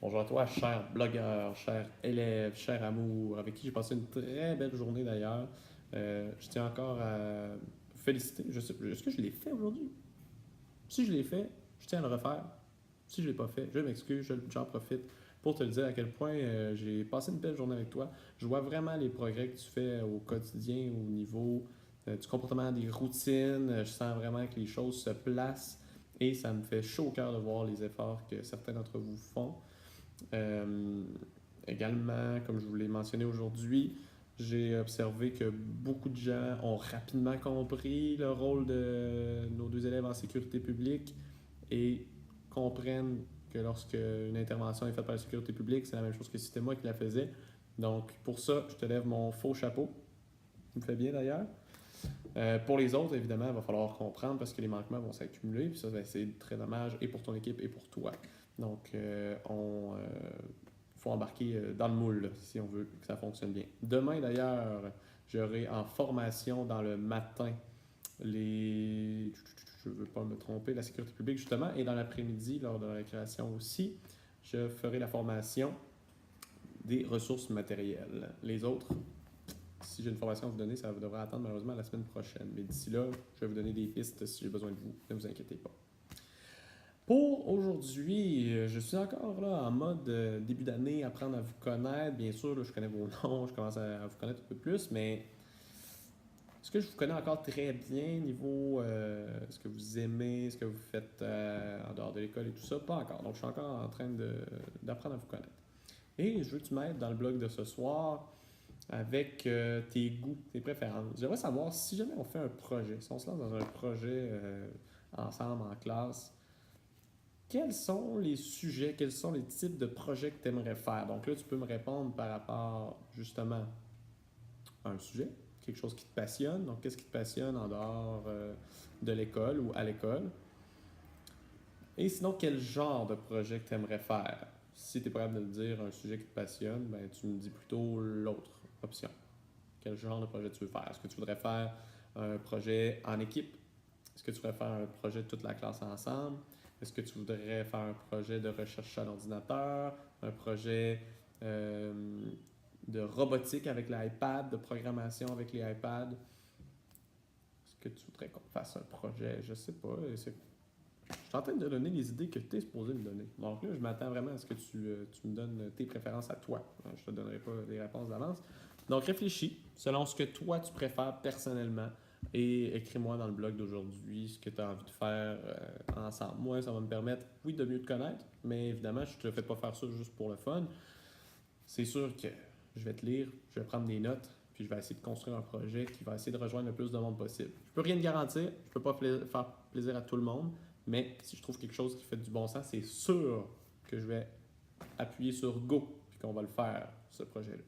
Bonjour à toi, cher blogueur, cher élève, cher amour, avec qui j'ai passé une très belle journée d'ailleurs. Je tiens encore à féliciter. Je sais, est-ce que je l'ai fait aujourd'hui? Si je l'ai fait, je tiens à le refaire. Si je ne l'ai pas fait, je m'excuse, j'en profite pour te le dire à quel point j'ai passé une belle journée avec toi. Je vois vraiment les progrès que tu fais au quotidien, au niveau du comportement, des routines. Je sens vraiment que les choses se placent et ça me fait chaud au cœur de voir les efforts que certains d'entre vous font. Euh, Également, comme je vous l'ai mentionné aujourd'hui, j'ai observé que beaucoup de gens ont rapidement compris le rôle de nos deux élèves en sécurité publique et comprennent que lorsque une intervention est faite par la sécurité publique, c'est la même chose que si c'était moi qui la faisais. Donc, pour ça, je te lève mon faux chapeau. Ça me fait bien d'ailleurs. Pour les autres, évidemment, il va falloir comprendre parce que les manquements vont s'accumuler. Puis ça, c'est très dommage et pour ton équipe et pour toi. Donc, faut embarquer dans le moule là, si on veut que ça fonctionne bien. Demain, d'ailleurs, j'aurai en formation dans le matin les. Je ne veux pas me tromper, la sécurité publique justement. Et dans l'après-midi, lors de la récréation aussi, je ferai la formation des ressources matérielles. Les autres, si j'ai une formation à vous donner, ça devrait attendre malheureusement la semaine prochaine. Mais d'ici là, je vais vous donner des pistes si j'ai besoin de vous. Ne vous inquiétez pas. Pour aujourd'hui, je suis encore là en mode début d'année, apprendre à vous connaître. Bien sûr, là, je connais vos noms, je commence à vous connaître un peu plus, mais est-ce que je vous connais encore très bien niveau ce que vous aimez, ce que vous faites en dehors de l'école et tout ça? Pas encore. Donc, je suis encore en train d'apprendre à vous connaître. Et je veux que tu m'aides dans le blog de ce soir avec tes goûts, tes préférences. J'aimerais savoir si jamais on fait un projet, si on se lance dans un projet ensemble en classe, quels sont les sujets, quels sont les types de projets que tu aimerais faire? Donc là, tu peux me répondre par rapport justement à un sujet, quelque chose qui te passionne. Donc, qu'est-ce qui te passionne en dehors de l'école ou à l'école? Et sinon, quel genre de projet que tu aimerais faire? Si tu es capable de me dire un sujet qui te passionne, ben, tu me dis plutôt l'autre option. Quel genre de projet tu veux faire? Est-ce que tu voudrais faire un projet en équipe? Est-ce que tu voudrais faire un projet de toute la classe ensemble? Est-ce que tu voudrais faire un projet de recherche à l'ordinateur? Un projet euh, de robotique avec l'iPad, de programmation avec les iPads? Est-ce que tu voudrais qu'on fasse un projet? Je sais pas. Je suis en train de te donner les idées que tu es supposé me donner. Donc là, je m'attends vraiment à ce que tu me donnes tes préférences à toi. Je ne te donnerai pas des réponses d'avance. Donc réfléchis selon ce que toi tu préfères personnellement et écris-moi dans le blog d'aujourd'hui ce que tu as envie de faire ensemble. Moi, ça va me permettre, oui, de mieux te connaître, mais évidemment, je ne te fais pas faire ça juste pour le fun. C'est sûr que je vais te lire, je vais prendre des notes, puis je vais essayer de construire un projet qui va essayer de rejoindre le plus de monde possible. Je peux rien te garantir, je ne peux pas faire plaisir à tout le monde, mais si je trouve quelque chose qui fait du bon sens, c'est sûr que je vais appuyer sur Go, puis qu'on va le faire, ce projet-là.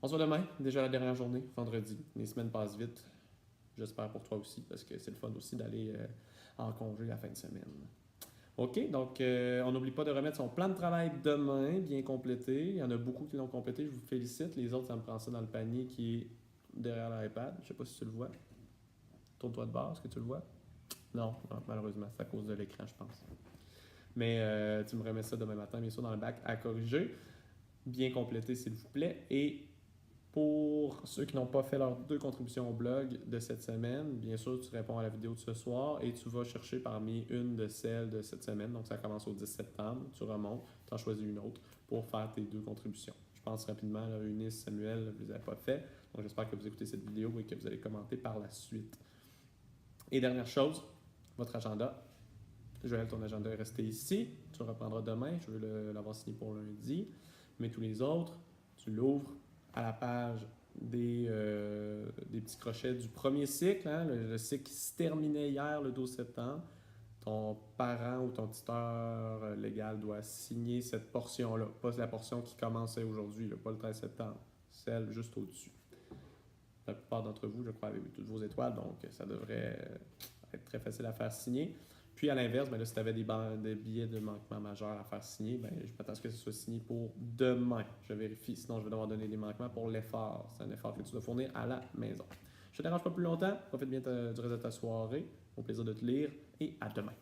On se voit demain, déjà la dernière journée, vendredi. Les semaines passent vite. J'espère pour toi aussi, parce que c'est le fun aussi d'aller en congé la fin de semaine. OK, donc on n'oublie pas de remettre son plan de travail demain, bien complété. Il y en a beaucoup qui l'ont complété, je vous félicite. Les autres, ça me prend ça dans le panier qui est derrière l'iPad. Je ne sais pas si tu le vois. Tourne-toi de bord, est-ce que tu le vois? Non, malheureusement, c'est à cause de l'écran, je pense. Mais tu me remets ça demain matin, bien sûr, dans le bac à corriger. Bien complété, s'il vous plaît. Et pour ceux qui n'ont pas fait leurs 2 contributions au blog de cette semaine, bien sûr, tu réponds à la vidéo de ce soir et tu vas chercher parmi une de celles de cette semaine. Donc, ça commence au 10 septembre. Tu remontes, tu en choisis une autre pour faire tes 2 contributions. Je pense rapidement, là, Eunice, Samuel, vous ne les avez pas fait. Donc, j'espère que vous écoutez cette vidéo et que vous allez commenter par la suite. Et dernière chose, votre agenda. Joël, ton agenda est resté ici. Tu le reprendras demain. Je veux l'avoir signé pour lundi. Mais tous les autres, tu l'ouvres à la page des petits crochets du premier cycle, hein, le cycle qui se terminait hier, le 12 septembre. Ton parent ou ton tuteur légal doit signer cette portion-là, pas la portion qui commençait aujourd'hui, pas le 13 septembre, celle juste au-dessus. La plupart d'entre vous, je crois, avez eu toutes vos étoiles, donc ça devrait être très facile à faire signer. Puis à l'inverse, ben là, si tu avais des billets de manquement majeur à faire signer, ben, je m'attends à ce que ce soit signé pour demain. Je vérifie, sinon je vais devoir donner des manquements pour l'effort. C'est un effort que tu dois fournir à la maison. Je ne te dérange pas plus longtemps. Profite bien du reste de ta soirée. Au plaisir de te lire et à demain.